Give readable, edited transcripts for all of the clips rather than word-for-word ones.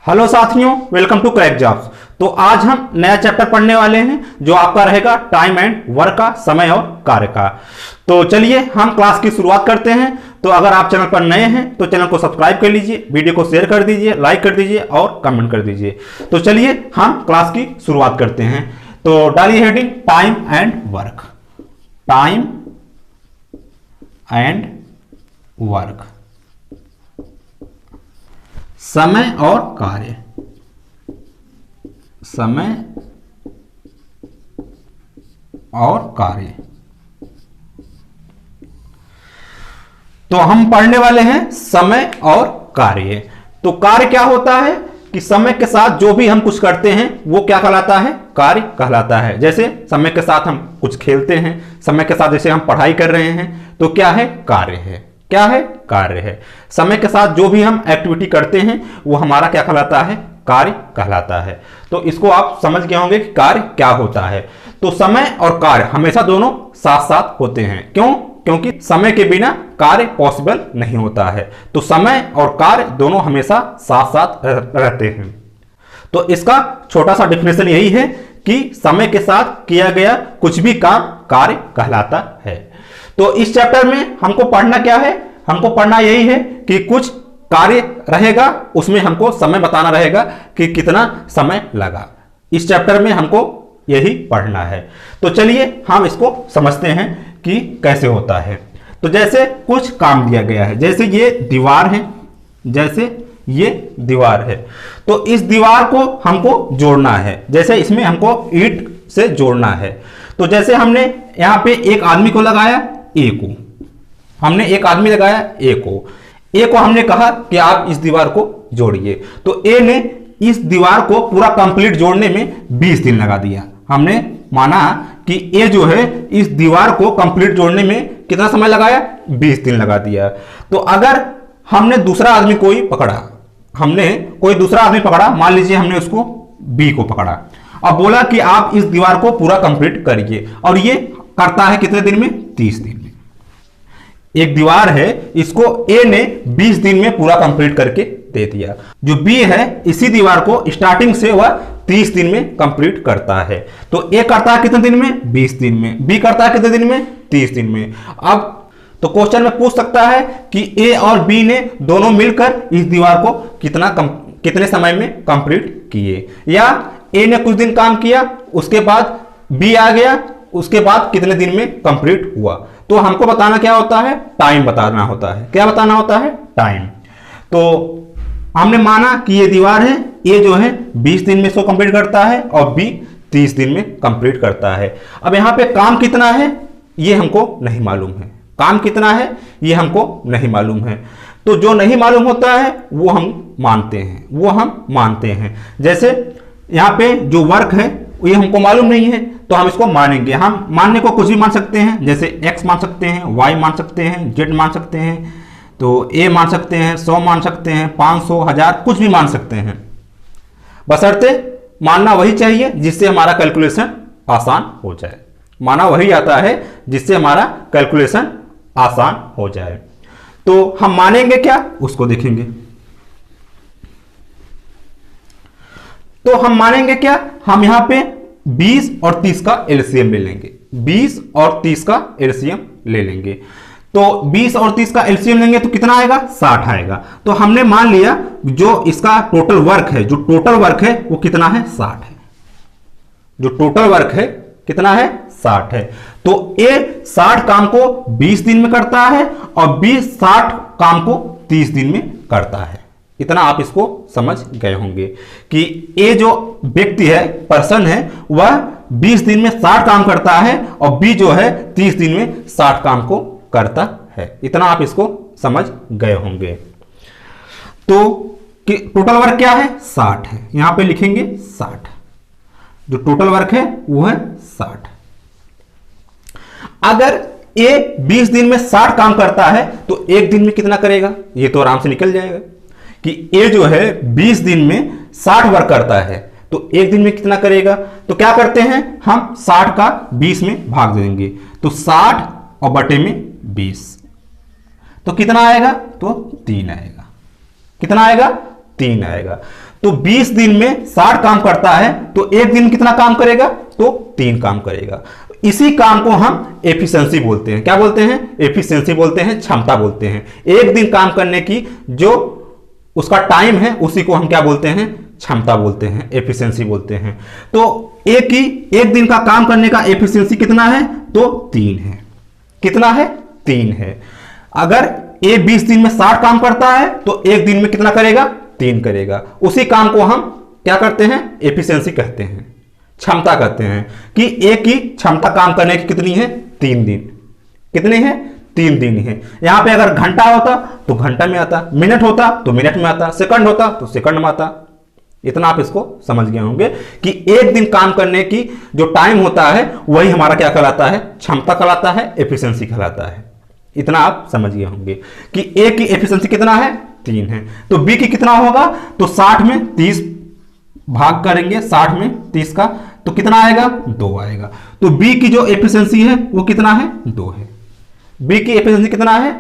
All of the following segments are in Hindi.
हेलो साथियों, वेलकम टू क्रैक जॉब्स। तो आज हम नया चैप्टर पढ़ने वाले हैं जो आपका रहेगा टाइम एंड वर्क का, समय और कार्य का। तो चलिए हम क्लास की शुरुआत करते हैं। तो अगर आप चैनल पर नए हैं तो चैनल को सब्सक्राइब कर लीजिए, वीडियो को शेयर कर दीजिए, लाइक कर दीजिए और कमेंट कर दीजिए। तो चलिए हम क्लास की शुरुआत करते हैं। तो डालिए heading time and work. Time and work, समय और कार्य। समय और कार्य। तो हम पढ़ने वाले हैं समय और कार्य। तो कार्य क्या होता है कि समय के साथ जो भी हम कुछ करते हैं वो क्या कहलाता है? कार्य कहलाता है। जैसे समय के साथ हम कुछ खेलते हैं, समय के साथ जैसे हम पढ़ाई कर रहे हैं, तो क्या है? कार्य है। क्या है? कार्य है। समय के साथ जो भी हम एक्टिविटी करते हैं वो हमारा क्या कहलाता है? कार्य कहलाता है। तो इसको आप समझ गए होंगे कि कार्य क्या होता है। तो समय और कार्य हमेशा दोनों साथ साथ होते हैं। क्यों? क्योंकि समय के बिना कार्य पॉसिबल नहीं होता है। तो समय और कार्य दोनों हमेशा साथ साथ रहते हैं। तो इसका छोटा सा डिफिनेशन यही है कि समय के साथ किया गया कुछ भी काम कार्य कहलाता है। तो इस चैप्टर में हमको पढ़ना क्या है? हमको पढ़ना यही है कि कुछ कार्य रहेगा, उसमें हमको समय बताना रहेगा कि कितना समय लगा। इस चैप्टर में हमको यही पढ़ना है। तो चलिए हम इसको समझते हैं कि कैसे होता है। तो जैसे कुछ काम दिया गया है, जैसे ये दीवार है, जैसे ये दीवार है, तो इस दीवार को हमको जोड़ना है। जैसे इसमें हमको ईंट से जोड़ना है। तो जैसे हमने यहां पे एक आदमी को लगाया, ए को हमने एक आदमी लगाया, ए को हमने कहा कि आप इस दीवार को जोड़िए। तो ए ने इस दीवार को पूरा कंप्लीट जोड़ने में 20 दिन लगा दिया। हमने माना कि ए जो है इस दीवार को कंप्लीट जोड़ने में कितना समय लगाया? 20 दिन लगा दिया। तो अगर हमने दूसरा आदमी कोई पकड़ा, हमने कोई दूसरा आदमी पकड़ा, मान लीजिए हमने उसको बी को पकड़ा और बोला कि आप इस दीवार को पूरा कंप्लीट करिए, और ये करता है कितने दिन में? 30 दिन में। एक दीवार है, इसको ए ने 20 दिन में पूरा कंप्लीट करके दे दिया। जो बी है इसी दीवार को स्टार्टिंग से वह 30 दिन में कंप्लीट करता है। तो ए करता है कितने दिन में? 20 दिन में। बी करता है कितने दिन में? 30 दिन में। अब तो क्वेश्चन में पूछ सकता है कि ए और बी ने दोनों मिलकर इस दीवार को कितने समय में कंप्लीट किए, या ए ने कुछ दिन काम किया, उसके बाद बी आ गया, उसके बाद कितने दिन में कंप्लीट हुआ। तो हमको बताना क्या होता है? टाइम बताना होता है। क्या बताना होता है? टाइम। तो हमने माना कि ये दीवार है, ये जो है 20 दिन में इसको कंप्लीट करता है और बी 30 दिन में कंप्लीट करता है। अब यहां पे काम कितना है ये हमको नहीं मालूम है। काम कितना है ये हमको नहीं मालूम है। तो जो नहीं मालूम होता है वो हम मानते हैं। जैसे यहां पे जो वर्क है ये हमको मालूम नहीं है, तो हम इसको मानेंगे। हम मानने को कुछ भी मान सकते हैं, जैसे x मान सकते हैं, y मान सकते हैं, z मान सकते हैं, तो a मान सकते हैं, 100 मान सकते हैं, 500, 1000, कुछ भी मान सकते हैं। बशर्ते मानना वही चाहिए जिससे हमारा कैलकुलेशन आसान हो जाए। माना वही आता है जिससे हमारा कैलकुलेशन आसान हो जाए। तो हम मानेंगे क्या, उसको देखेंगे। तो हम मानेंगे क्या? हम यहां पे 20 और 30 का एलसीएम ले लेंगे। 20 और 30 का एलसीएम ले लेंगे। तो 20 और 30 का एलसीएम लेंगे तो कितना आएगा? 60 आएगा। तो हमने मान लिया जो इसका टोटल वर्क है, जो टोटल वर्क है वो कितना है? 60 है। जो टोटल वर्क है कितना है? 60 है। तो ए 60 काम को 20 दिन में करता है और बी 60 काम को 30 दिन में करता है। इतना आप इसको समझ गए होंगे कि ए जो व्यक्ति है, पर्सन है, वह 20 दिन में 60 काम करता है और बी जो है 30 दिन में 60 काम को करता है। इतना आप इसको समझ गए होंगे। तो टोटल वर्क क्या है? 60 है। यहां पे लिखेंगे 60। जो टोटल वर्क है वो है 60। अगर ए 20 दिन में 60 काम करता है तो एक दिन में कितना करेगा? ये तो आराम से निकल जाएगा कि ए जो है 20 दिन में 60 वर्क करता है तो एक दिन में कितना करेगा। तो क्या करते हैं, हम 60 का 20 में भाग देंगे, तो 60 और बटे में 20, तो कितना आएगा? तो 3 आएगा। कितना आएगा? 3 आएगा। तो 20 दिन में 60 काम करता है तो एक दिन कितना काम करेगा, तो 3 काम करेगा। इसी काम को हम एफिशिएंसी बोलते हैं। क्या बोलते हैं, एफिशिएंसी बोलते हैं, क्षमता बोलते हैं। एक दिन काम करने की जो उसका टाइम है उसी को हम क्या बोलते हैं, क्षमता बोलते हैं, एफिशिएंसी बोलते हैं। तो एक दिन का काम करने का एफिशिएंसी कितना है, तो 3 है। कितना है, 3 है। अगर ए 20 दिन में 60 काम करता है तो एक दिन में कितना करेगा, 3 करेगा। उसी काम को हम क्या करते हैं, एफिशिएंसी कहते हैं, क्षमता कहते हैं। कि एक की क्षमता काम करने की कितनी है, 3 दिन। कितने हैं, 3 दिन है। यहां पे अगर घंटा होता तो घंटा में आता, मिनट होता तो मिनट में आता, सेकंड होता तो सेकंड में आता। इतना आप इसको समझ गए होंगे कि एक दिन काम करने की जो टाइम होता है वही हमारा क्या कहलाता है, क्षमता कहलाता है, एफिशिएंसी कहलाता है। इतना आप समझ गए होंगे कि ए की एफिशिएंसी कितना है, 3 है। तो बी की कितना होगा, तो 60 में 30 भाग करेंगे, 60 में 30 का, तो कितना आएगा, 2 आएगा। तो बी की जो एफिशिएंसी है वो कितना है, 2 है। बी की एफिशिएंसी कितना है,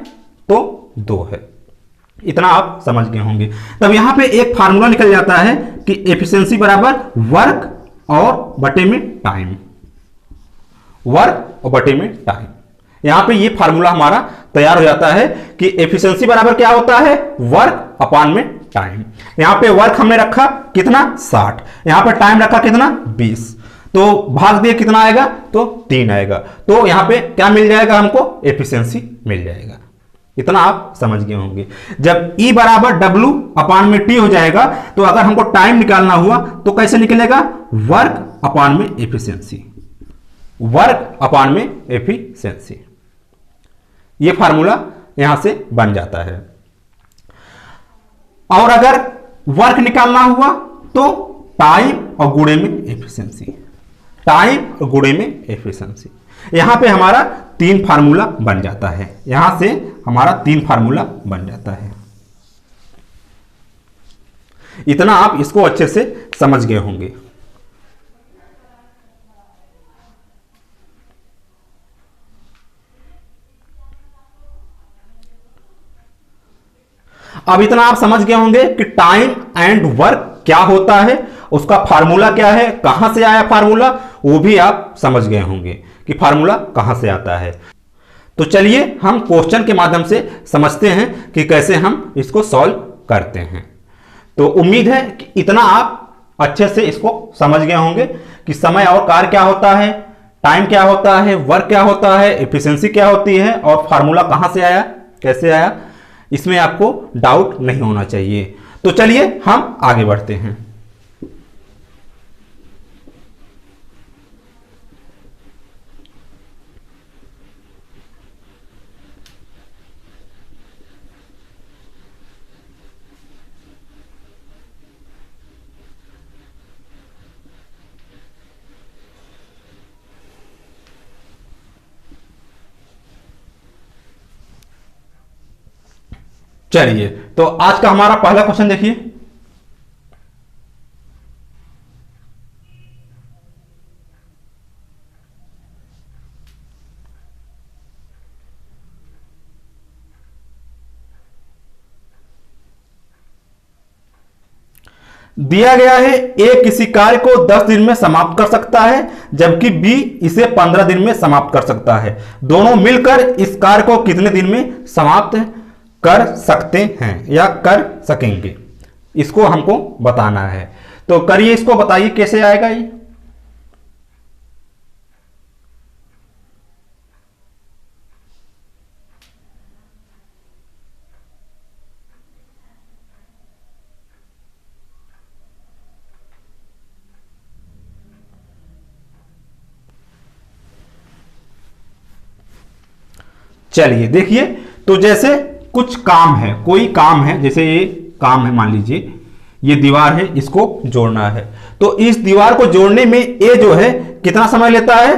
तो 2 है। इतना आप समझ गए होंगे। तब यहां पे एक फार्मूला निकल जाता है कि एफिशिएंसी बराबर वर्क और बटे में टाइम, वर्क और बटे में टाइम। यहां पे ये फार्मूला हमारा तैयार हो जाता है कि एफिशिएंसी बराबर क्या होता है, वर्क अपान में टाइम। यहां पे वर्क हमने रखा कितना, 60, यहां पे टाइम रखा कितना, 20, तो भाग दिए कितना आएगा, तो 3 आएगा। तो यहां पे क्या मिल जाएगा हमको, एफिशिएंसी मिल जाएगा। इतना आप समझ गए होंगे। जब E बराबर W अपान में T हो जाएगा तो अगर हमको टाइम निकालना हुआ तो कैसे निकलेगा, वर्क अपान में एफिशिएंसी, वर्क अपान में एफिशिएंसी। ये फार्मूला यहां से बन जाता है। और अगर वर्क निकालना हुआ तो टाइम और गुणे में एफिशिएंसी, टाइम और गुणे में एफिशिएंसी। यहां पे हमारा 3 फार्मूला बन जाता है, यहां से हमारा 3 फार्मूला बन जाता है। इतना आप इसको अच्छे से समझ गए होंगे। अब इतना आप समझ गए होंगे कि टाइम एंड वर्क क्या होता है, उसका फार्मूला क्या है, कहां से आया फार्मूला, वो भी आप समझ गए होंगे कि फार्मूला कहां से आता है। तो चलिए हम क्वेश्चन के माध्यम से समझते हैं कि कैसे हम इसको सॉल्व करते हैं। तो उम्मीद है कि इतना आप अच्छे से इसको समझ गए होंगे कि समय और कार्य क्या होता है, टाइम क्या होता है, वर्क क्या होता है, एफिशिएंसी क्या होती है और फार्मूला कहां से आया, कैसे आया। इसमें आपको डाउट नहीं होना चाहिए। तो चलिए हम आगे बढ़ते हैं। चलिए तो आज का हमारा पहला क्वेश्चन देखिए। दिया गया है ए किसी कार्य को 10 दिन में समाप्त कर सकता है जबकि बी इसे 15 दिन में समाप्त कर सकता है। दोनों मिलकर इस कार्य को कितने दिन में समाप्त कर सकते हैं या कर सकेंगे, इसको हमको बताना है। तो करिए, इसको बताइए कैसे आएगा ये। चलिए देखिए, तो जैसे कुछ काम है, कोई काम है, जैसे ये काम है, मान लीजिए ये दीवार है, इसको जोड़ना है। तो इस दीवार को जोड़ने में ए जो है कितना समय लेता है,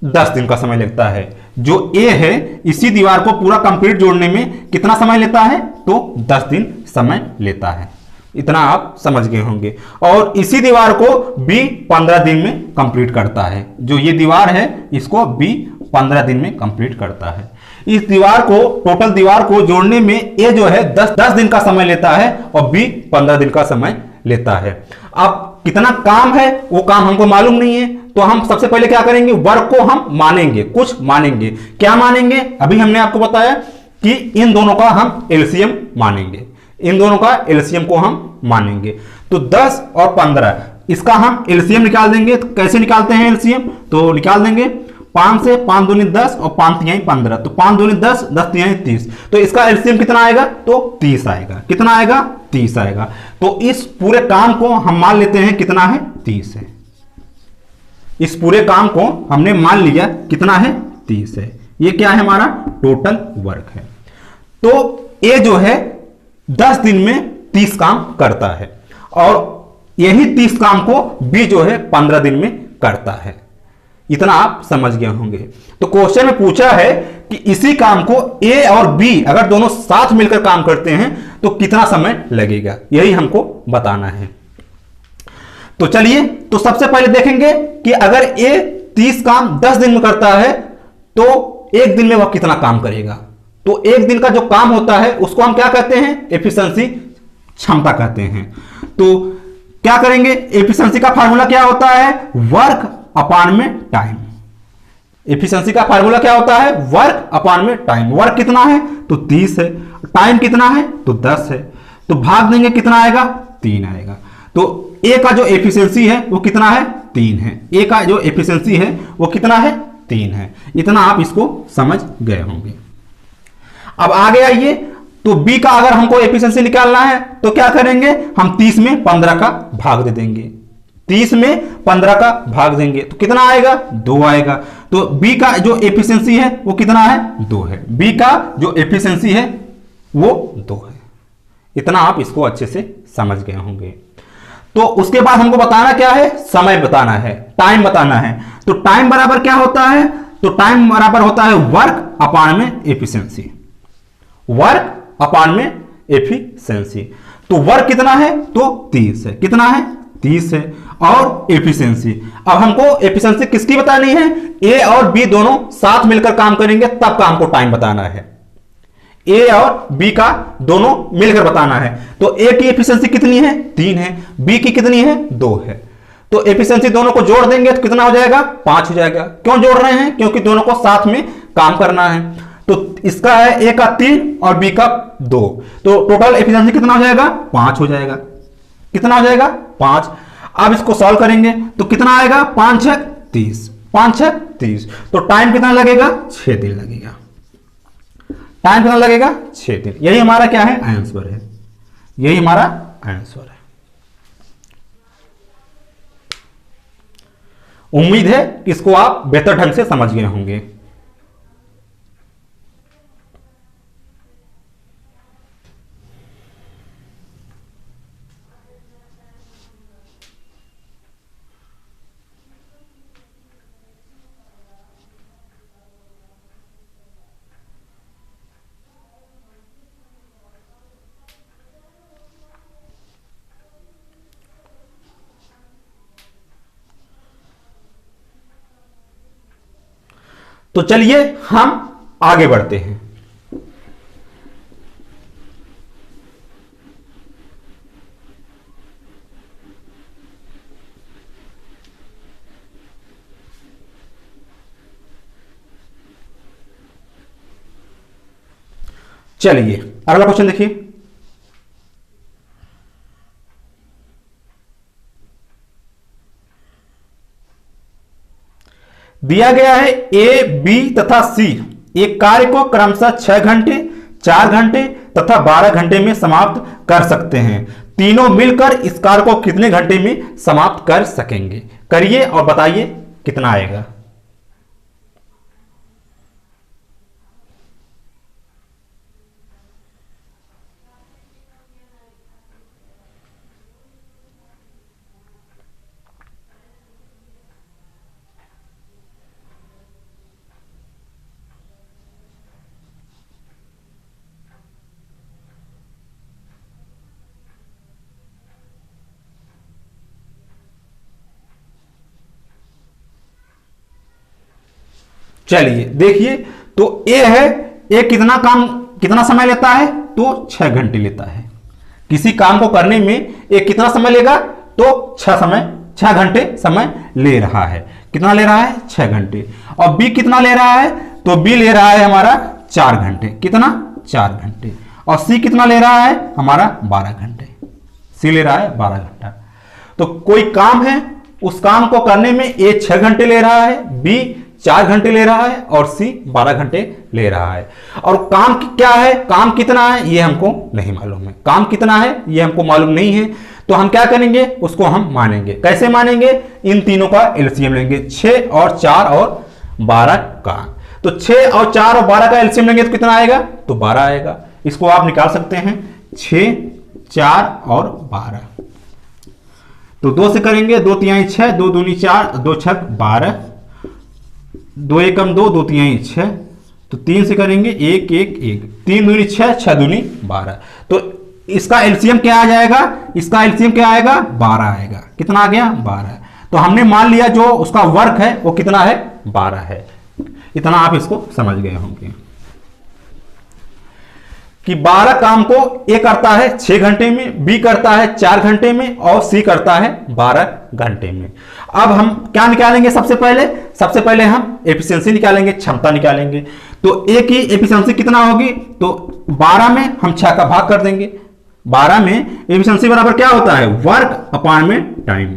10 दिन का समय लगता है। जो ए है इसी दीवार को पूरा कंप्लीट जोड़ने में कितना समय लेता है, तो 10 दिन समय लेता है। इतना आप समझ गए होंगे। और इसी दीवार को बी 15 दिन में कंप्लीट करता है। जो ये दीवार है इसको बी 15 दिन में कंप्लीट करता है। इस दीवार को, टोटल दीवार को जोड़ने में ए जो है 10 दिन का समय लेता है और बी 15 दिन का समय लेता है। अब कितना काम है वो काम हमको मालूम नहीं है, तो हम सबसे पहले क्या करेंगे, वर्क को हम मानेंगे, कुछ मानेंगे। क्या मानेंगे, अभी हमने आपको बताया कि इन दोनों का हम एलसीएम मानेंगे, इन दोनों का एलसीएम को हम मानेंगे। तो 10 और 15 इसका हम एलसीएम निकाल देंगे। तो कैसे निकालते हैं एलसीएम, तो निकाल देंगे 5 से 5 दूनी 10 और 5 तिहाई 15, तो 5 दूनी 10, 10 तिहाई 30, तो इसका एलसीएम कितना आएगा, तो 30 आएगा। कितना आएगा, 30 आएगा। तो इस पूरे काम को हम मान लेते हैं कितना है, 30 है। इस पूरे काम को हमने मान लिया कितना है, 30 है। ये क्या है, हमारा टोटल वर्क है। तो ये जो है 10 दिन में 30 काम करता है और यही 30 काम को बी जो है 15 दिन में करता है। इतना आप समझ गए होंगे। तो क्वेश्चन में पूछा है कि इसी काम को ए और बी अगर दोनों साथ मिलकर काम करते हैं तो कितना समय लगेगा, यही हमको बताना है। तो चलिए, तो सबसे पहले देखेंगे कि अगर ए 30 काम 10 दिन में करता है तो एक दिन में वह कितना काम करेगा। तो एक दिन का जो काम होता है उसको हम क्या कहते हैं, एफिशिएंसी, क्षमता कहते हैं। तो क्या करेंगे, एफिशिएंसी का फार्मूला क्या होता है, वर्क अपान में टाइम। एफिशिएंसी का फार्मूला क्या होता है, वर्क अपान में टाइम। वर्क कितना है, तो 30 है, टाइम कितना है, तो 10 है, तो भाग देंगे कितना आएगा, 3 आएगा। तो ए का जो एफिशिएंसी है वो कितना है, 3 है। ए का जो एफिशिएंसी है वो कितना है, 3 है। इतना आप इसको समझ गए होंगे। अब आगे आइए, तो बी का अगर हमको एफिशिएंसी निकालना है तो क्या करेंगे, हम 30 में 15 का भाग दे देंगे। 30 में 15 का भाग देंगे तो कितना आएगा, 2 आएगा। तो बी का जो एफिशिएंसी है वो कितना है, 2 है। बी का जो एफिशिएंसी है वो 2 है। इतना आप इसको अच्छे से समझ गए होंगे। तो उसके बाद हमको बताना क्या है, समय बताना है, टाइम बताना है। तो टाइम बराबर क्या होता है, तो टाइम बराबर होता है वर्क अपान में एफिशिएंसी। वर्क अपान में एफिशिएंसी। तो वर्क कितना है, तो 30 है। कितना है, 30 है। और एफिशिएंसी, अब हमको एफिशिएंसी किसकी बतानी है, ए और बी दोनों साथ मिलकर काम करेंगे तब का हमको टाइम बताना है। ए और बी का दोनों मिलकर बताना है। तो ए की एफिशिएंसी कितनी है, 3 है। बी की कितनी है, 2 है। तो एफिशिएंसी दोनों को जोड़ देंगे तो कितना हो जाएगा, 5 हो जाएगा। क्यों जोड़ रहे हैं, क्योंकि दोनों को साथ में काम करना है। तो इसका है ए का 3 और बी का 2, तो टोटल एफिशिएंसी कितना हो जाएगा, 5 हो जाएगा। कितना हो जाएगा, 5। अब इसको सॉल्व करेंगे तो कितना आएगा, 5 6 30, 5 6 30। तो टाइम कितना लगेगा, 6 दिन लगेगा। टाइम कितना लगेगा, 6 दिन। यही हमारा क्या है, आंसर है। यही हमारा आंसर है। उम्मीद है कि इसको आप बेहतर ढंग से समझ गए होंगे। तो चलिए हम आगे बढ़ते हैं। चलिए अगला क्वेश्चन देखिए। दिया गया है ए, बी तथा सी एक कार्य को क्रमशः 6 घंटे, 4 घंटे तथा 12 घंटे में समाप्त कर सकते हैं। तीनों मिलकर इस कार्य को कितने घंटे में समाप्त कर सकेंगे। करिए और बताइए कितना आएगा। चलिए देखिए, तो ए है ए कितना समय लेता है, तो 6 घंटे लेता है। किसी काम को करने में ए कितना समय लेगा, तो 6 घंटे समय ले रहा है। कितना ले रहा है, 6 घंटे। और बी कितना ले रहा है, तो बी ले रहा है हमारा 4 घंटे। कितना, 4 घंटे। और सी कितना ले रहा है, हमारा 12 घंटे। सी ले रहा है 12 घंटा। तो कोई काम है, उस काम को करने में ए 6 घंटे ले रहा है, बी 4 घंटे ले रहा है और सी 12 घंटे ले रहा है। और काम क्या है, काम कितना है, ये हमको नहीं मालूम है। काम कितना है ये हमको मालूम नहीं है, तो हम क्या करेंगे, उसको हम मानेंगे। कैसे मानेंगे, इन तीनों का एलसीएम लेंगे, 6 और 4 और 12 का। तो 6 और 4 और 12 का एलसीएम लेंगे तो कितना आएगा, तो 12 आएगा। इसको आप निकाल सकते हैं, 6, 4 और 12। तो 2 से करेंगे, 2 तिहाई 6, 2 दूनी 4, 2 छक 12, 2 एकम 2, 2 तिहाई 6। तो 3 से करेंगे, 1 1 1, 3 दूनी 6, 6 दूनी 12। तो इसका एलसीएम क्या आ जाएगा, इसका एलसीएम क्या आएगा, 12 आएगा। कितना आ गया, 12। तो हमने मान लिया जो उसका वर्क है वो कितना है, 12 है। इतना आप इसको समझ गए होंगे कि 12 काम को ए करता है 6 घंटे में, बी करता है 4 घंटे में और सी करता है 12 घंटे में। अब हम क्या निकालेंगे, सबसे पहले हम एफिशिएंसी निकालेंगे, क्षमता निकालेंगे। तो ए की एफिशिएंसी कितना होगी, तो 12 में हम 6 का भाग कर देंगे। 12 में एफिशिएंसी बराबर क्या होता है, वर्क अपान में टाइम।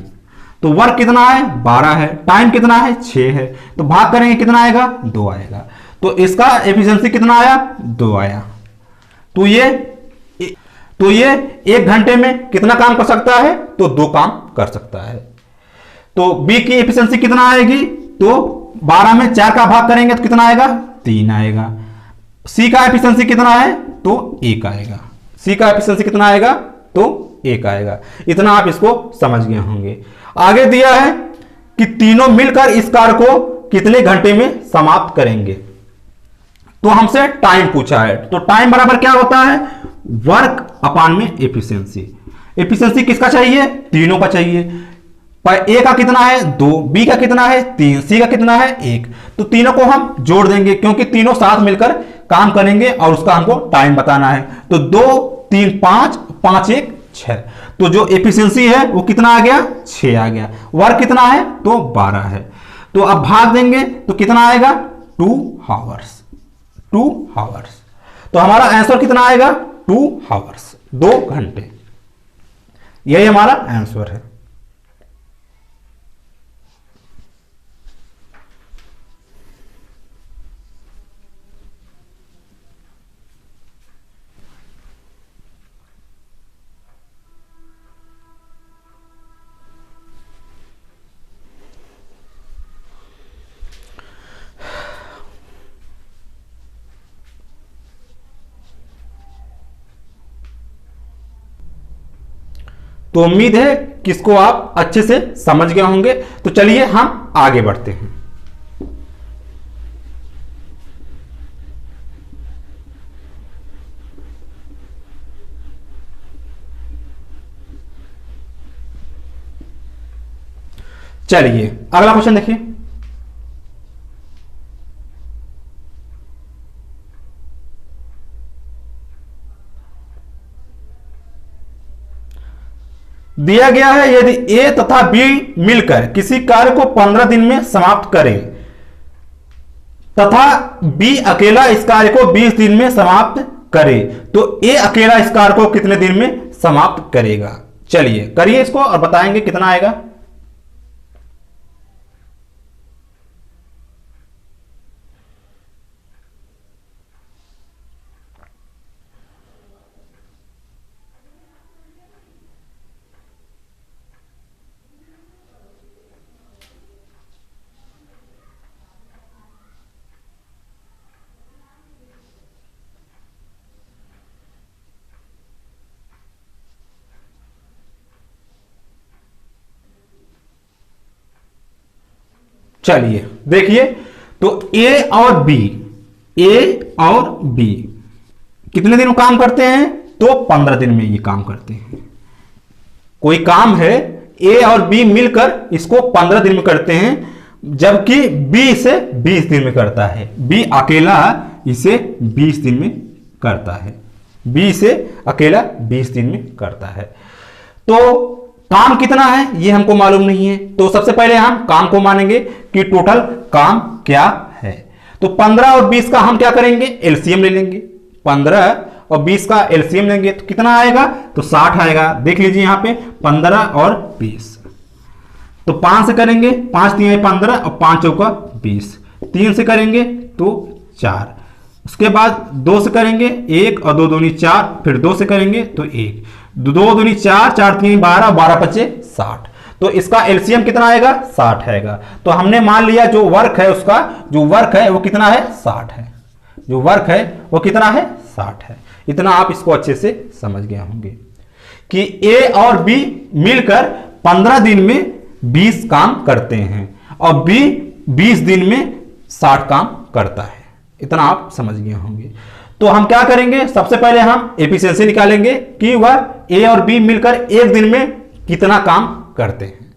तो वर्क कितना है, 12 है, टाइम कितना है, 6 है। तो भाग करेंगे, कितना आएगा, 2 आएगा। तो इसका एफिशिएंसी कितना आया, 2 आया। तो ये 1 घंटे में कितना काम कर सकता है, तो 2 काम कर सकता है। तो बी की एफिशिएंसी कितना आएगी, तो 12 में 4 का भाग करेंगे तो कितना आएगा, 3 आएगा। सी का एफिशिएंसी कितना है, तो 1 आएगा। सी का एफिशिएंसी कितना आएगा, तो 1 आएगा। इतना आप इसको समझ गए होंगे। आगे दिया है कि तीनों मिलकर इस कार्य को कितने घंटे में समाप्त करेंगे। तो हमसे टाइम पूछा है, तो टाइम बराबर क्या होता है, वर्क अपान में एफिशिएंसी। एफिशिएंसी किसका चाहिए, तीनों का चाहिए। पर ए का कितना है, 2, बी का कितना है, 3, सी का कितना है, 1। तो तीनों को हम जोड़ देंगे क्योंकि तीनों साथ मिलकर काम करेंगे और उसका हमको टाइम बताना है। तो 2 3 5, 5 1 6। तो जो एफिशिएंसी है वो कितना आ गया, 6 आ गया। वर्क कितना है, तो 12 है। तो अब भाग देंगे तो कितना आएगा, 2 आवर्स। 2 आवर्स। तो हमारा आंसर कितना आएगा, 2 आवर्स, 2 घंटे। यही हमारा आंसर है। तो उम्मीद है कि इसको आप अच्छे से समझ गए होंगे। तो चलिए हम आगे बढ़ते हैं। चलिए अगला क्वेश्चन देखिए। दिया गया है यदि ए तथा बी मिलकर किसी कार्य को 15 दिन में समाप्त करें तथा बी अकेला इस कार्य को 20 दिन में समाप्त करे, तो ए अकेला इस कार्य को कितने दिन में समाप्त करेगा। चलिए करिए इसको और बताएंगे कितना आएगा। चलिए देखिए, तो ए और बी कितने दिन में काम करते हैं, तो 15 दिन में ये काम करते हैं। कोई काम है ए और बी मिलकर इसको 15 दिन में करते हैं, जबकि बी इसे 20 दिन में करता है। बी अकेला इसे 20 दिन में करता है। बी इसे अकेला 20 दिन में करता है। तो काम कितना है ये हमको मालूम नहीं है, तो सबसे पहले हम काम को मानेंगे कि टोटल काम क्या है। तो 15 और 20 का हम क्या करेंगे, एलसीएम ले लेंगे। 15 और 20 का एलसीएम लेंगे तो कितना आएगा, तो 60 आएगा। देख लीजिए यहां पे 15 और 20, तो 5 से करेंगे, 5 3 15 और 5 चौका 20, 3 से करेंगे तो 4, उसके बाद 2 से करेंगे 1 और 2 दूनी 4, फिर 2 से करेंगे तो 1, 2 दूनी 4, 4 3 12, 12 पचे 60। तो इसका एलसीएम कितना आएगा, 60 आएगा। तो हमने मान लिया जो वर्क है उसका जो वर्क है वो कितना है, 60 है। जो वर्क है वो कितना है, 60 है। इतना आप इसको अच्छे से समझ गए होंगे कि ए और बी मिलकर 15 दिन में 20 काम करते हैं और बी 20 दिन में 60 काम करता है। इतना आप समझ गए होंगे। तो हम क्या करेंगे, सबसे पहले हम एफिशिएंसी निकालेंगे कि वह ए और बी मिलकर एक दिन में कितना काम करते हैं।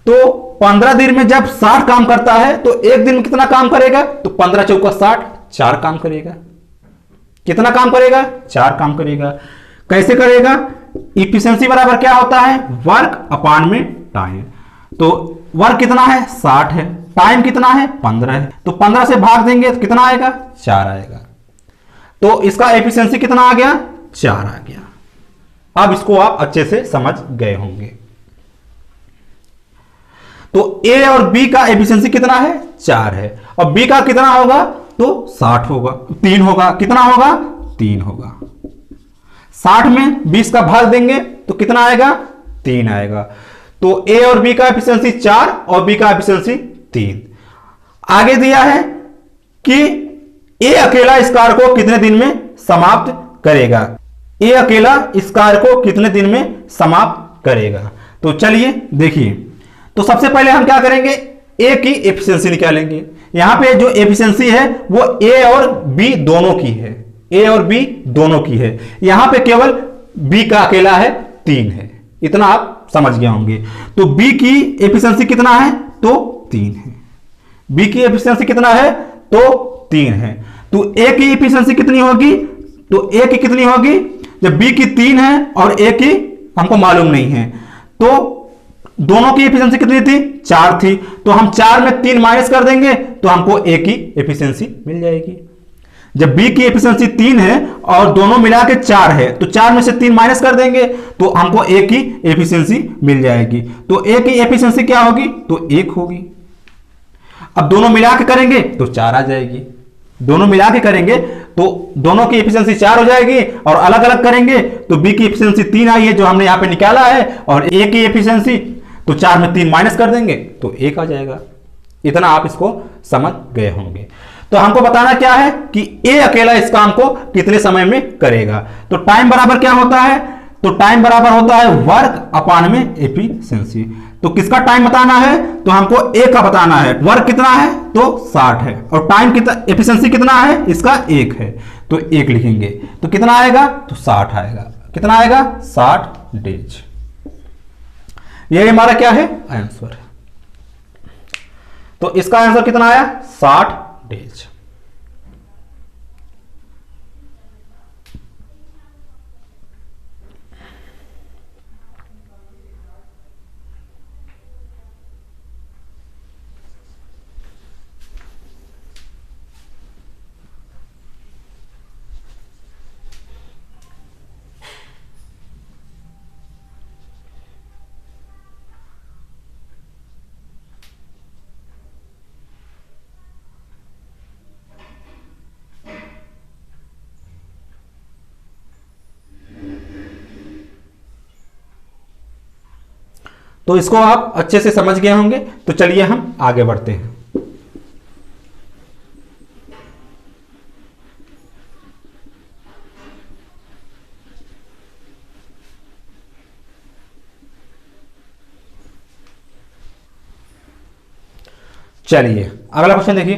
तो 15 दिन में जब 60 काम करता है तो एक दिन में कितना काम करेगा, तो 15 चौका 60, 4 काम करेगा। कितना काम करेगा, 4 काम करेगा। कैसे करेगा, इफिशिएंसी बराबर क्या होता है, वर्क अपान में टाइम। तो वर्क कितना है, 60 है, टाइम कितना है, 15 है। तो 15 से भाग देंगे तो कितना आएगा, 4 आएगा। तो इसका एफिशिएंसी कितना आ गया, 4 आ गया। अब इसको आप अच्छे से समझ गए होंगे। तो ए और बी का एफिशिएंसी कितना है, 4 है, और बी का कितना होगा, तो 60 होगा, 3 होगा। कितना होगा, 3 होगा। 60 में 20 का भाग देंगे तो कितना आएगा, 3 आएगा। तो ए और बी का एफिशिएंसी 4 और बी का एफिशिएंसी 3। आगे दिया है कि ए अकेला इस कार्य को कितने दिन में समाप्त करेगा। ए अकेला इस कार्य को कितने दिन में समाप्त करेगा। तो चलिए देखिए, तो सबसे पहले हम क्या करेंगे, ए की एफिशिएंसी निकालेंगे। यहां पे जो एफिशिएंसी है वो ए और बी दोनों की है, ए और बी दोनों की है। यहां पे केवल बी का अकेला है, 3 है। इतना आप समझ गए होंगे। तो बी की एफिशिएंसी कितना है, तो 3 है। बी की एफिशिएंसी कितना है, तो 3 है। तो ए की एफिशिएंसी कितनी होगी, तो ए की कितनी होगी, जब बी की 3 है और ए की हमको मालूम नहीं है, तो दोनों की एफिशिएंसी कितनी थी, 4 थी। तो हम 4 में 3 माइनस कर देंगे तो हमको ए की एफिशिएंसी मिल जाएगी। जब बी की एफिशिएंसी 3 है और दोनों मिला के 4 है, तो 4 में से 3 माइनस कर देंगे तो हमको ए की एफिशिएंसी मिल जाएगी। तो ए की एफिशिएंसी क्या होगी, तो 1 होगी। अब दोनों मिला के करेंगे तो 4 आ जाएगी। दोनों मिला के करेंगे तो दोनों की एफिशिएंसी 4 हो जाएगी, और अलग अलग करेंगे तो बी की एफिशिएंसी 3 आई है जो हमने यहां पे निकाला है, और ए की एफिशिएंसी तो 4 में 3 माइनस कर देंगे तो 1 आ जाएगा। इतना आप इसको समझ गए होंगे। तो हमको बताना क्या है कि ए अकेला इस काम को कितने समय में करेगा। तो टाइम बराबर क्या होता है, तो टाइम बराबर होता है वर्क अपान में एफिशिएंसी। तो किसका टाइम बताना है, तो हमको ए का बताना है। वर्क कितना है, तो 60 है, और टाइम कितना, एफिशिएंसी कितना है, इसका 1 है, तो 1 लिखेंगे तो कितना आएगा, तो 60 आएगा। कितना आएगा, 60 डेज। ये हमारा क्या है, आंसर। तो इसका आंसर कितना आया, 60 डेज। तो इसको आप अच्छे से समझ गए होंगे। तो चलिए हम आगे बढ़ते हैं। चलिए अगला क्वेश्चन देखिए।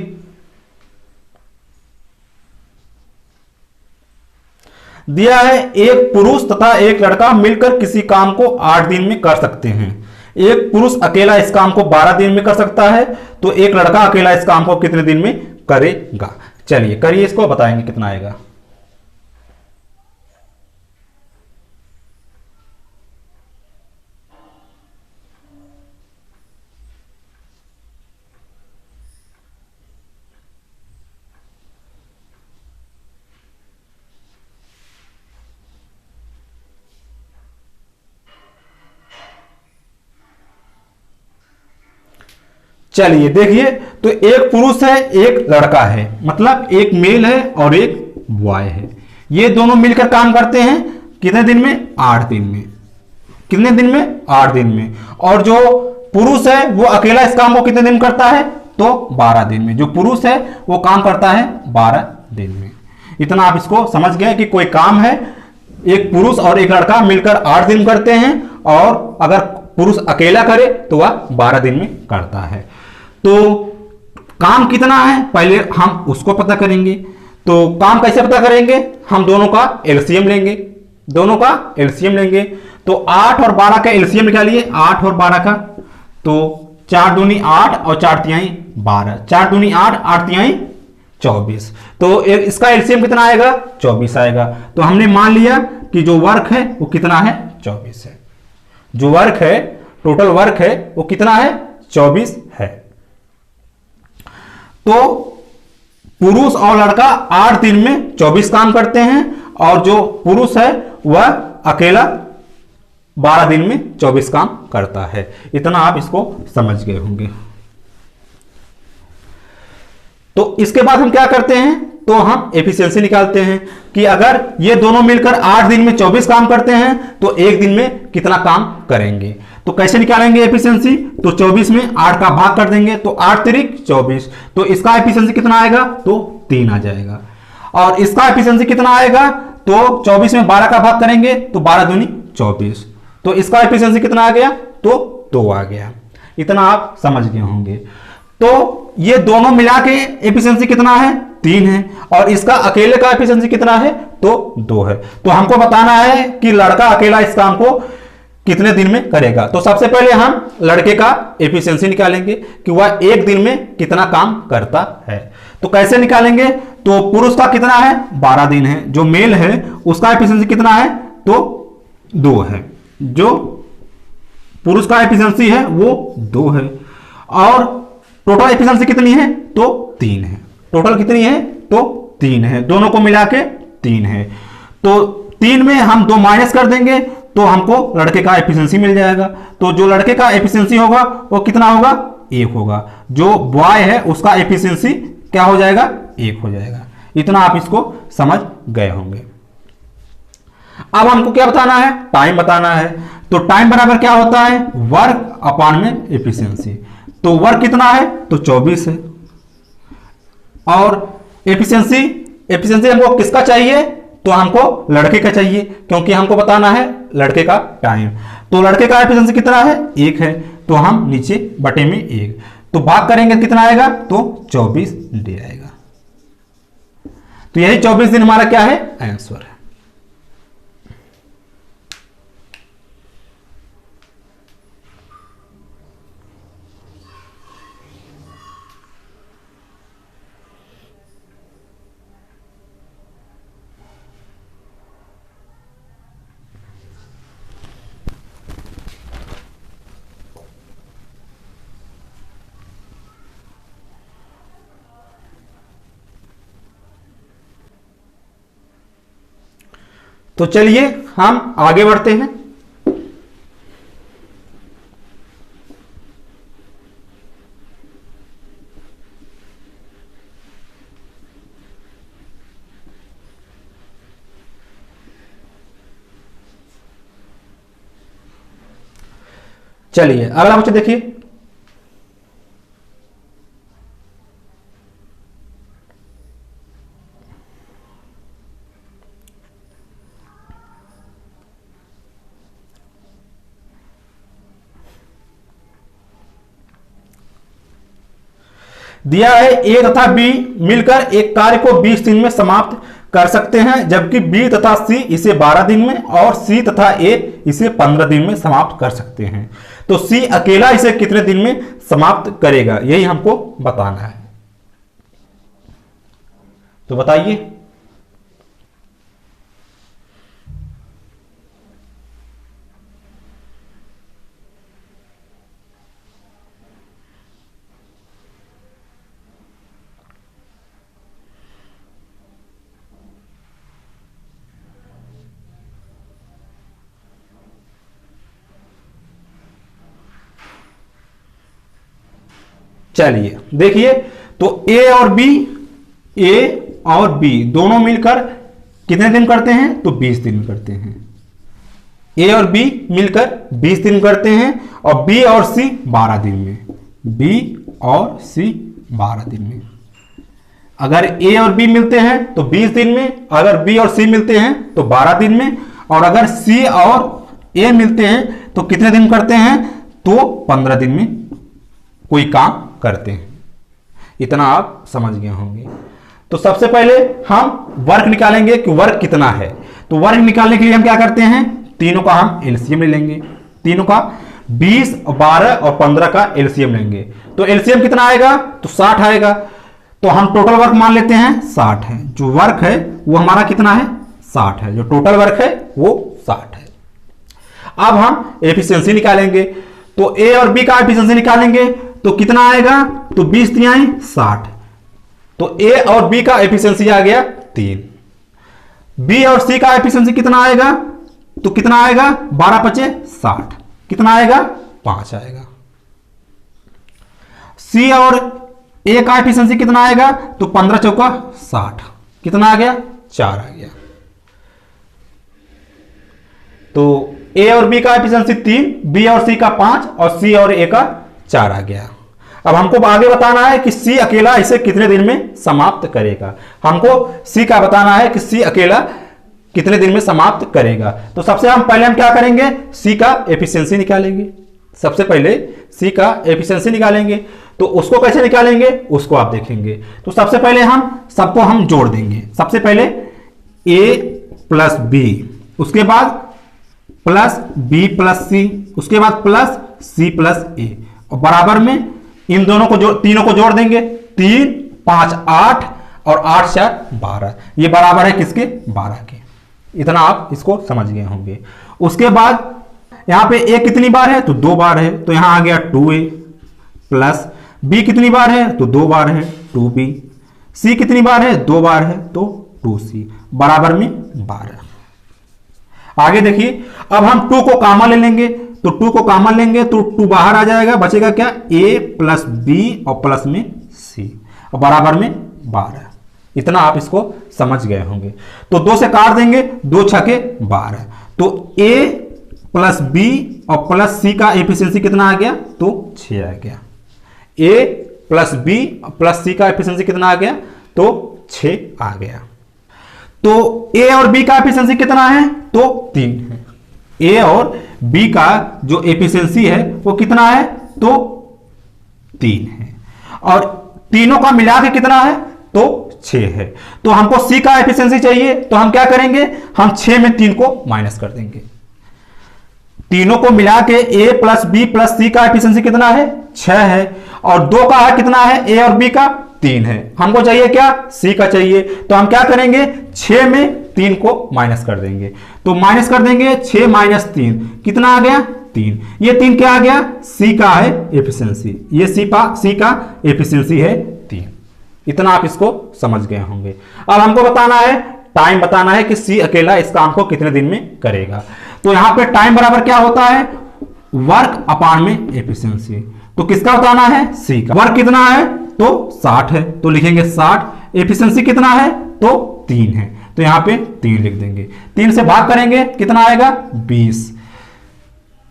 दिया है एक पुरुष तथा एक लड़का मिलकर किसी काम को 8 दिन में कर सकते हैं। एक पुरुष अकेला इस काम को 12 दिन में कर सकता है, तो एक लड़का अकेला इस काम को कितने दिन में करेगा। चलिए करिए इसको, बताएंगे कितना आएगा। चलिए देखिए, तो एक पुरुष है एक लड़का है, मतलब एक मेल है और एक बॉय है। ये दोनों मिलकर काम करते हैं कितने दिन में? 8 दिन में। कितने दिन में? 8 दिन में। और जो पुरुष है वो अकेला इस काम को कितने दिन करता है? तो 12 दिन में। जो पुरुष है वो काम करता है 12 दिन में। इतना आप इसको समझ गए कि कोई काम है, एक पुरुष और एक लड़का मिलकर 8 दिन करते हैं, और अगर पुरुष अकेला करे तो वह 12 दिन में करता है। तो काम कितना है पहले हम उसको पता करेंगे। तो काम कैसे पता करेंगे? हम दोनों का एलसीएम लेंगे, दोनों का एलसीएम लेंगे। तो 8 और 12 का एलसीएम निकालिए, 8 और 12 का। तो 4 दूनी 8 और 4 तिहाई 12, 4 दूनी 8, 8 तिहाई 24। तो इसका एलसीएम कितना आएगा? 24 आएगा। तो हमने मान लिया कि जो वर्क है वो कितना है? 24 है। जो वर्क है, टोटल वर्क है, वो कितना है? 24 है। तो पुरुष और लड़का 8 दिन में 24 काम करते हैं, और जो पुरुष है वह अकेला 12 दिन में 24 काम करता है। इतना आप इसको समझ गए होंगे। तो इसके बाद हम क्या करते हैं? तो हम एफिशिएंसी निकालते हैं कि अगर ये दोनों मिलकर 8 दिन में 24 काम करते हैं तो एक दिन में कितना काम करेंगे। तो कैसे निकालेंगे एफिशिएंसी? तो 24 में 8 का भाग कर देंगे, तो 8 तिरिक 24। तो इसका एफिशिएंसी कितना आएगा? तो 3 आ जाएगा। और इसका एफिशिएंसी कितना आएगा? तो 24 में 12 का भाग करेंगे तो 12 दूनी 24। तो इसका एफिशिएंसी कितना आ गया? तो 2 आ गया। इतना आप समझ गए होंगे। तो ये दोनों मिला के एफिशिएंसी कितना है? 3 है। और इसका अकेले का एफिशिएंसी कितना है? तो 2 है। तो हमको बताना है कि लड़का अकेला इस काम को कितने दिन में करेगा। तो सबसे पहले हम लड़के का एफिशिएंसी निकालेंगे कि वह एक दिन में कितना काम करता है। तो कैसे निकालेंगे? तो पुरुष का कितना है? 12 दिन है। जो मेल है उसका एफिशिएंसी कितना है? तो 2 है। जो पुरुष का एफिशिएंसी है वो 2 है। और टोटल एफिशिएंसी कितनी है? तो 3 है। टोटल कितनी है? तो 3 है। दोनों को मिला के 3 है। तो 3 में हम 2 माइनस कर देंगे तो हमको लड़के का एफिशिएंसी मिल जाएगा। तो जो लड़के का एफिशिएंसी होगा वो कितना होगा? 1 होगा। जो बॉय है उसका एफिशिएंसी क्या हो जाएगा? 1 हो जाएगा। इतना आप इसको समझ गए होंगे। अब हमको क्या बताना है? टाइम बताना है। तो टाइम बराबर क्या होता है? वर्क अपॉन में एफिशिएंसी। तो वर्क कितना है? तो 24 है। और एफिशिएंसी हमको किसका चाहिए? तो हमको लड़के का चाहिए, क्योंकि हमको बताना है लड़के का टाइम। तो लड़के का एफिशिएंसी कितना है? 1 है। तो हम नीचे बटे में 1, तो भाग करेंगे कितना आएगा? तो 24 डे आएगा। तो यही 24 दिन हमारा क्या है? आंसर है। तो चलिए हम आगे बढ़ते हैं। चलिए अगला बच्चा देखिए। दिया है ए तथा बी मिलकर एक कार्य को 20 दिन में समाप्त कर सकते हैं, जबकि बी तथा सी इसे 12 दिन में और सी तथा ए इसे 15 दिन में समाप्त कर सकते हैं। तो सी अकेला इसे कितने दिन में समाप्त करेगा, यही हमको बताना है। तो बताइए। चलिए देखिए, तो ए और बी दोनों मिलकर कितने दिन करते हैं? तो 20 दिन करते हैं। ए और बी मिलकर 20 दिन करते हैं, और बी और सी 12 दिन में। बी और सी 12 दिन में। अगर ए और बी मिलते हैं तो 20 दिन में, अगर बी और सी मिलते हैं तो 12 दिन में, और अगर सी और ए मिलते हैं तो कितने दिन करते हैं? तो 15 दिन में कोई काम करते हैं। इतना आप समझ गए होंगे। तो सबसे पहले हम वर्क निकालेंगे कि वर्क कितना है। तो वर्क निकालने के लिए हम क्या करते हैं? तीनों का हम एलसीएम ले लेंगे। तीनों का 20, 12 और 15 का एलसीएम लेंगे। तो एलसीएम कितना आएगा? तो 60 आएगा। तो हम टोटल वर्क मान लेते हैं 60 है। जो वर्क है वो हमारा कितना है? 60 है। जो टोटल वर्क है वो 60 है। अब हम एफिशिएंसी निकालेंगे। तो ए और बी का एफिशिएंसी निकालेंगे तो कितना आएगा? तो 20 तिहाई 60। तो ए और बी का एफिशिएंसी आ गया 3। बी और सी का एफिशिएंसी कितना आएगा? तो कितना आएगा? 12 पचे 60। कितना आएगा? 5 आएगा। सी और ए का एफिशिएंसी कितना आएगा? तो 15 चौका 60। कितना आ गया? 4 आ गया। तो ए और बी का एफिशिएंसी 3, बी और सी का 5 और सी और ए का 4 आ गया। अब हमको आगे बताना है कि सी अकेला इसे कितने दिन में समाप्त करेगा। हमको सी का बताना है कि सी अकेला कितने दिन में समाप्त करेगा। तो सबसे पहले हम क्या करेंगे? सी का एफिशिएंसी निकालेंगे। सबसे पहले सी का एफिशिएंसी निकालेंगे। तो उसको कैसे निकालेंगे उसको आप देखेंगे। तो सबसे पहले हम सबको हम जोड़ देंगे। सबसे पहले ए प्लस बी, उसके बाद प्लस बी प्लस सी, उसके बाद प्लस सी प्लस ए, और बराबर में इन दोनों को तीनों को जोड़ देंगे। 3, 5, 8 और 8, 4, 12। ये बराबर है किसके? 12 के। इतना आप इसको समझ गए होंगे। उसके बाद यहां पे ए कितनी बार है? तो 2 बार है। तो यहां आ गया 2a प्लस बी कितनी बार है? तो 2 बार है 2b। सी कितनी बार है? 2 बार है तो 2c बराबर में 12। आगे देखिए, अब हम 2 को कॉमन ले लेंगे। तो 2 को कॉमन लेंगे तो 2 बाहर आ जाएगा, बचेगा क्या? a प्लस बी और प्लस में c और बराबर में 12। इतना आप इसको समझ गए होंगे। तो 2 से काट देंगे, 2 छके 12। तो a प्लस बी और प्लस सी का एफिशिएंसी कितना आ गया? तो 6 आ गया। a प्लस बी प्लस सी का एफिशिएंसी कितना आ गया? तो 6 आ गया। तो a और b का एफिशिएंसी कितना है? तो 3 है। a और b का जो एफिशिएंसी है वो कितना है? तो 3 है। और तीनों का मिला के कितना है? तो 6 है। तो हमको c का एफिशिएंसी चाहिए, तो हम क्या करेंगे? हम 6 में 3 को माइनस कर देंगे। तीनों को मिला के a प्लस बी प्लस सी का एफिशिएंसी कितना है? 6 है। और 2 का है कितना है? a और b का 3 है। हमको चाहिए क्या? c का चाहिए। तो हम क्या करेंगे? 6 में 3 को माइनस कर देंगे। तो माइनस कर देंगे 6 माइनस 3 कितना आ गया? 3। ये 3 क्या आ गया? c का है एफिशिएंसी। ये c का एफिशिएंसी है 3। इतना आप इसको समझ गए होंगे। अब हमको बताना है, टाइम बताना है कि c अकेला इस काम को कितने दिन में करेगा। तो यहां पे टाइम बराबर क्या होता है? वर्क अपान में एफिशिएंसी। तो किसका बताना है? c का। वर्क कितना है? तो 60 है। तो लिखेंगे 60। एफिशिएंसी कितना है? तो 3 है। तो यहां पे 3 लिख देंगे। 3 से भाग करेंगे कितना आएगा? 20।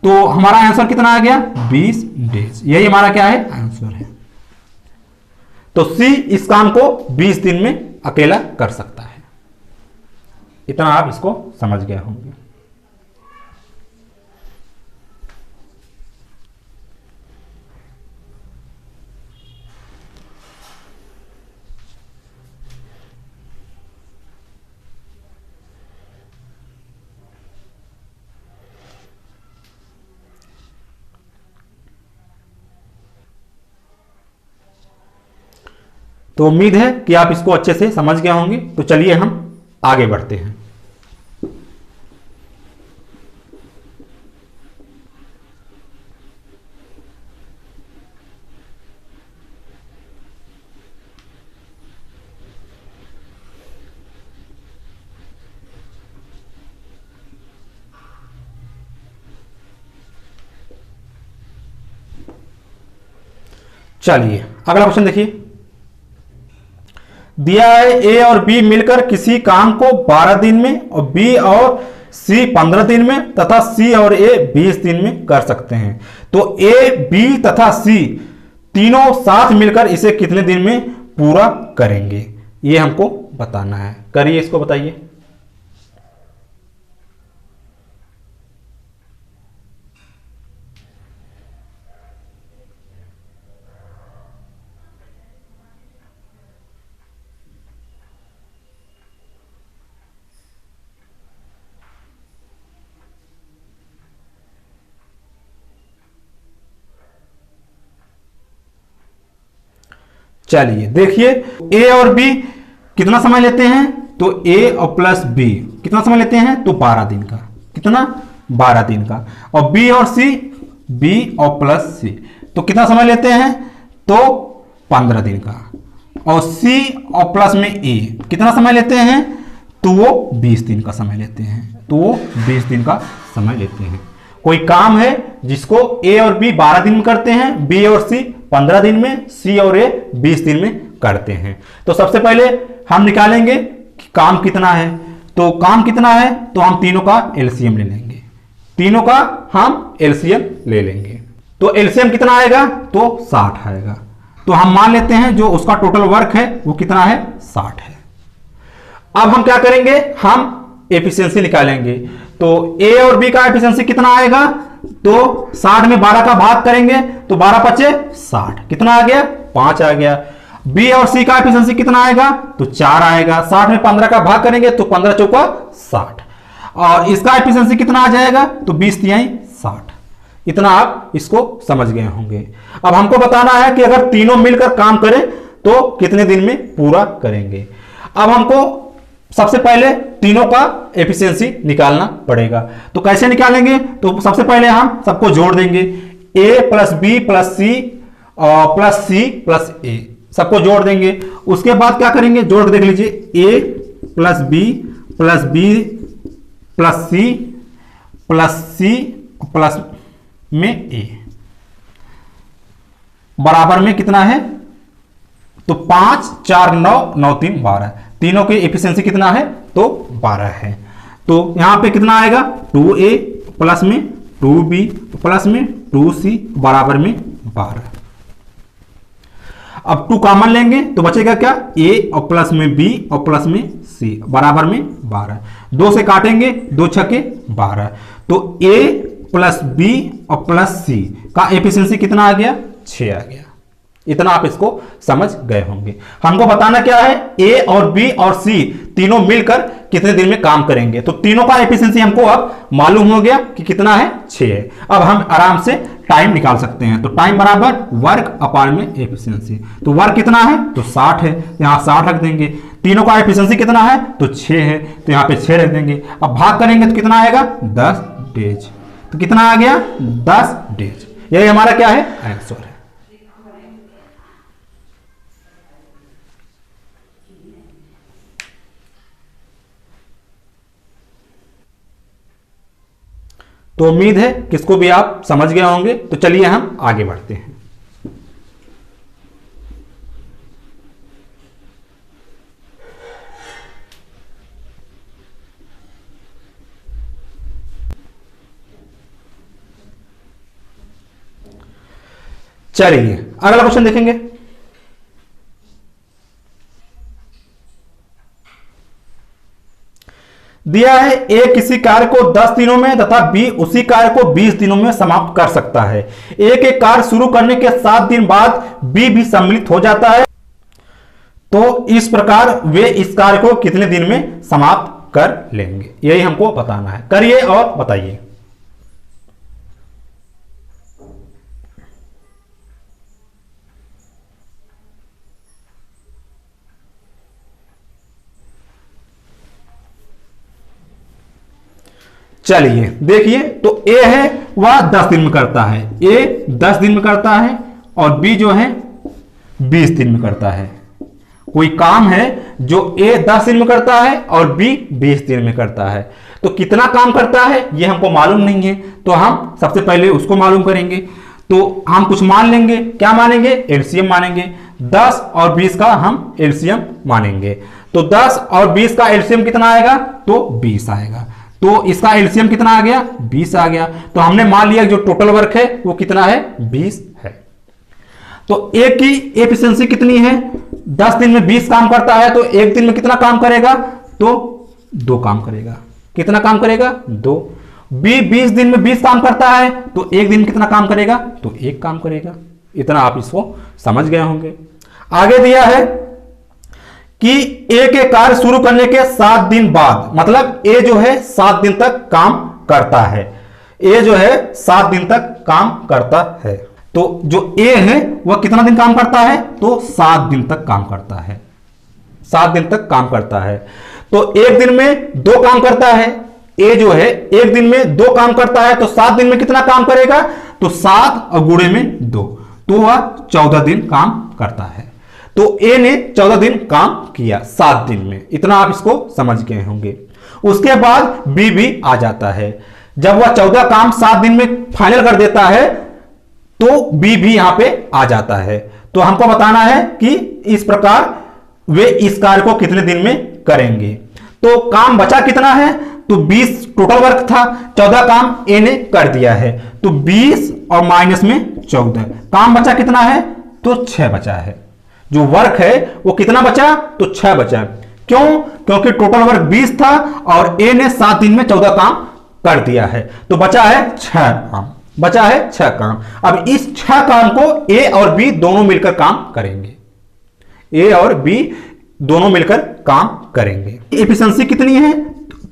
तो हमारा आंसर कितना आ गया? 20 डेज। यही हमारा क्या है? आंसर है। तो सी इस काम को 20 दिन में अकेला कर सकता है। इतना आप इसको समझ गए होंगे। तो उम्मीद है कि आप इसको अच्छे से समझ गए होंगे। तो चलिए हम आगे बढ़ते हैं। चलिए अगला क्वेश्चन देखिए। दिया है ए और बी मिलकर किसी काम को 12 दिन में और बी और सी 15 दिन में तथा सी और ए 20 दिन में कर सकते हैं। तो ए बी तथा सी तीनों साथ मिलकर इसे कितने दिन में पूरा करेंगे, ये हमको बताना है। करिए, इसको बताइए। चलिए देखिए, ए और बी कितना समय लेते हैं, तो ए और प्लस बी कितना समय लेते हैं, तो 12 दिन का। कितना, 12 दिन का। और बी और सी, बी और प्लस सी तो कितना समय लेते हैं, तो 15 दिन का। और सी और प्लस में ए कितना समय लेते हैं, तो वो 20 दिन का समय लेते हैं। तो वो 20 दिन का समय लेते हैं। कोई काम है जिसको ए और बी 12 दिन में करते हैं, बी और सी 15 दिन में, सी और ए 20 दिन में करते हैं। तो सबसे पहले हम निकालेंगे कि काम कितना है। तो काम कितना है, तो हम तीनों का एलसीएम ले लेंगे। तीनों का हम एलसीएम ले लेंगे। तो एलसीएम कितना आएगा, तो 60 आएगा। तो हम मान लेते हैं जो उसका टोटल वर्क है वो कितना है, 60 है। अब हम क्या करेंगे, हम एफिशिएंसी निकालेंगे। तो ए और बी का एफिशिएंसी कितना आएगा, तो 60 में 12 का भाग करेंगे तो 12 पचे 60, कितना आ गया, 5 आ गया। बी और सी का एफिशिएंसी कितना आएगा, तो 4 आएगा। 60 में 15 का भाग करेंगे तो 15 चौका 60। और इसका एफिशिएंसी कितना आ जाएगा, तो 20 तिहाई 60। इतना आप इसको समझ गए होंगे। अब हमको बताना है कि अगर तीनों मिलकर काम करें तो कितने दिन में पूरा करेंगे। अब हमको सबसे पहले तीनों का एफिशिएंसी निकालना पड़ेगा। तो कैसे निकालेंगे, तो सबसे पहले हम सबको जोड़ देंगे। A plus B plus C plus C plus A, सबको जोड़ देंगे। उसके बाद क्या करेंगे, जोड़ के देख लीजिए, A plus B plus C plus में ए बराबर में कितना है, तो 5 4 9 9 3 12। तीनों की एफिशिएंसी कितना है, तो 12 है। तो यहां पे कितना आएगा, 2a प्लस में 2b प्लस में 2c बराबर में 12। अब 2 कॉमन लेंगे तो बचेगा क्या, a और प्लस में b और प्लस में c बराबर में 12। 2 से काटेंगे, 2 छके 12। तो a प्लस b और प्लस c का एफिशिएंसी कितना आ गया, 6 आ गया। इतना आप इसको समझ गए होंगे। हमको बताना क्या है, ए और बी और सी तीनों मिलकर कितने दिन में काम करेंगे। तो तीनों का एफिशिएंसी हमको अब मालूम हो गया कि कितना है, 6 है। अब हम आराम से टाइम निकाल सकते हैं। तो टाइम बराबर वर्क अपान में एफिशिएंसी। तो वर्क कितना है, तो 60 है, यहां 60 रख देंगे। तीनों का एफिशिएंसी कितना है, तो 6 है, तो यहां पे 6 रख देंगे। अब भाग करेंगे तो कितना आएगा, 10 डेज। तो कितना आ गया, 10 डेज। यही हमारा क्या है, आंसर है। तो उम्मीद है किसको भी आप समझ गए होंगे। तो चलिए हम आगे बढ़ते हैं। चलिए अगला क्वेश्चन देखेंगे। दिया है ए किसी कार्य को 10 दिनों में तथा बी उसी कार्य को 20 दिनों में समाप्त कर सकता है। ए के कार्य शुरू करने के 7 दिन बाद बी भी सम्मिलित हो जाता है। तो इस प्रकार वे इस कार्य को कितने दिन में समाप्त कर लेंगे, यही हमको बताना है। करिए और बताइए। चलिए देखिए, तो ए है वह 10 दिन में करता है, ए 10 दिन में करता है और बी जो है 20 दिन में करता है। कोई काम है जो ए 10 दिन में करता है और बी 20 दिन में करता है, तो कितना काम करता है ये हमको मालूम नहीं है, तो हम सबसे पहले उसको मालूम करेंगे। तो हम कुछ मान लेंगे, क्या मानेंगे? एलसीएम मानेंगे। 10 और 20 का हम एलसीएम मानेंगे, तो 10 और 20 का एलसीएम कितना आएगा? तो 20 आएगा। तो इसका एलसीएम कितना आ गया? 20 आ गया। तो हमने मान लिया जो टोटल वर्क है वो कितना है? 20 है। तो ए की एफिशिएंसी कितनी है? 10 दिन में 20 काम करता है, तो एक दिन में कितना काम करेगा? तो 2 काम करेगा। कितना काम करेगा? 2। बी 20 दिन में 20 काम करता है, तो एक दिन कितना काम करेगा? तो 1 काम करेगा। इतना आप इसको समझ गए होंगे। आगे दिया है कि ए के कार्य शुरू करने के 7 दिन बाद, मतलब ए जो है 7 दिन तक काम करता है, ए जो है 7 दिन तक काम करता है। तो जो ए है वह कितना दिन काम करता है? तो 7 दिन तक काम करता है, 7 दिन तक काम करता है। तो एक दिन में 2 काम करता है, ए जो है एक दिन में 2 काम करता है, तो 7 दिन में कितना काम करेगा? तो 7 और गुणे में 2, तो वह 14 दिन काम करता है। तो ए ने 14 दिन काम किया 7 दिन में। इतना आप इसको समझ गए होंगे। उसके बाद बी भी आ जाता है। जब वह 14 काम 7 दिन में फाइनल कर देता है, तो बी भी यहां पे आ जाता है। तो हमको बताना है कि इस प्रकार वे इस कार्य को कितने दिन में करेंगे। तो काम बचा कितना है? तो 20 टोटल वर्क था, 14 काम ए ने कर दिया है, तो 20 और माइनस में 14, काम बचा कितना है? तो 6 बचा है। जो वर्क है वो कितना बचा? तो 6 बचा। क्यों? क्योंकि टोटल वर्क 20 था और ए ने 7 दिन में 14 काम कर दिया है, तो बचा है 6 काम, बचा है 6 काम। अब इस 6 काम को ए और बी दोनों मिलकर काम करेंगे, ए और बी दोनों मिलकर काम करेंगे। एफिशिएंसी कितनी है?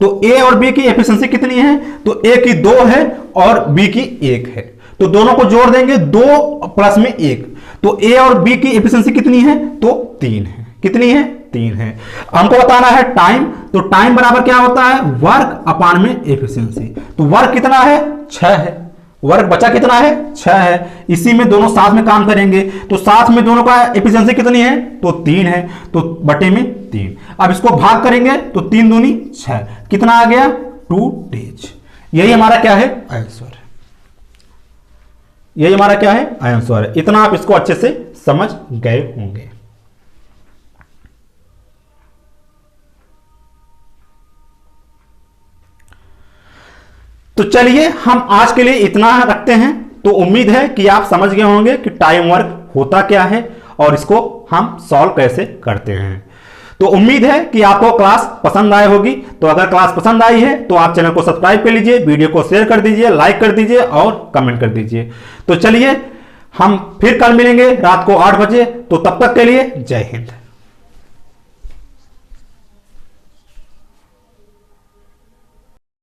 तो ए और बी की एफिशिएंसी कितनी है? तो ए की 2 है और बी की 1 है, तो दोनों को जोड़ देंगे, 2 प्लस में 1, तो ए और बी की एफिशिएंसी कितनी है? तो 3 है। कितनी है? 3 है। हमको बताना है टाइम, तो टाइम बराबर क्या होता है? वर्क अपान में एफिशिएंसी। तो वर्क कितना है? 6 है। वर्क बचा कितना है? 6 है। इसी में दोनों साथ में काम करेंगे, तो साथ में दोनों का एफिशिएंसी कितनी है? तो 3 है, तो बटे में 3। अब इसको भाग करेंगे तो 3 दूनी 6, कितना आ गया? 2 डेज। यही हमारा क्या है? आंसर। यही हमारा क्या है? आंसर है। इतना आप इसको अच्छे से समझ गए होंगे। तो चलिए हम आज के लिए इतना रखते हैं। तो उम्मीद है कि आप समझ गए होंगे कि टाइम वर्क होता क्या है और इसको हम सॉल्व कैसे करते हैं। तो उम्मीद है कि आपको क्लास पसंद आई होगी। तो अगर क्लास पसंद आई है तो आप चैनल को सब्सक्राइब कर लीजिए, वीडियो को शेयर कर दीजिए, लाइक कर दीजिए और कमेंट कर दीजिए। तो चलिए हम फिर कल मिलेंगे रात को 8 बजे। तो तब तक के लिए जय हिंद।